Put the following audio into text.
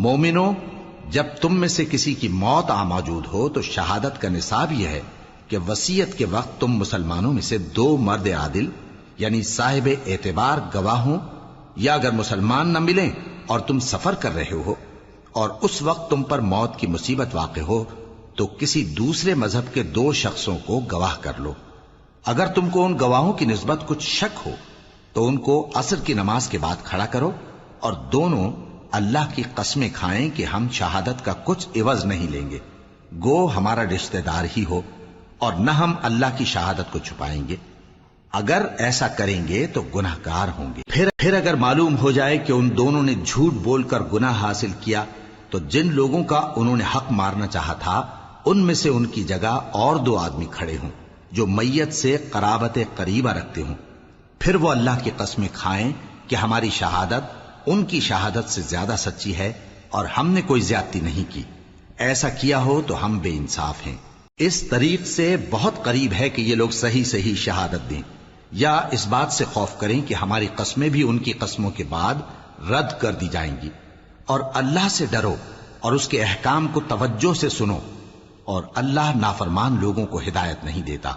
مومنو، جب تم میں سے کسی کی موت موجود ہو تو شہادت کا نصاب یہ ہے کہ وصیت کے وقت تم مسلمانوں میں سے 2 مرد عادل یعنی صاحب اعتبار گواہ ہوں، یا اگر مسلمان نہ ملیں اور تم سفر کر رہے ہو اور اس وقت تم پر موت کی مصیبت واقع ہو تو کسی دوسرے مذہب کے 2 شخصوں کو گواہ کر لو۔ اگر تم کو ان گواہوں کی نسبت کچھ شک ہو تو ان کو عصر کی نماز کے بعد کھڑا کرو اور دونوں اللہ کی قسمیں کھائیں کہ ہم شہادت کا کچھ عوض نہیں لیں گے، گو ہمارا رشتہ دار ہی ہو، اور نہ ہم اللہ کی شہادت کو چھپائیں گے۔ اگر ایسا کریں گے تو گناہ گار ہوں گے۔ پھر اگر معلوم ہو جائے کہ ان دونوں نے جھوٹ بول کر گناہ حاصل کیا تو جن لوگوں کا انہوں نے حق مارنا چاہا تھا ان میں سے ان کی جگہ اور 2 آدمی کھڑے ہوں جو میت سے قرابت قریبہ رکھتے ہوں، پھر وہ اللہ کی قسمیں کھائیں کہ ہماری شہادت ان کی شہادت سے زیادہ سچی ہے اور ہم نے کوئی زیادتی نہیں کی۔ ایسا کیا ہو تو ہم بے انصاف ہیں۔ اس طریق سے بہت قریب ہے کہ یہ لوگ صحیح شہادت دیں، یا اس بات سے خوف کریں کہ ہماری قسمیں بھی ان کی قسموں کے بعد رد کر دی جائیں گی۔ اور اللہ سے ڈرو اور اس کے احکام کو توجہ سے سنو، اور اللہ نافرمان لوگوں کو ہدایت نہیں دیتا۔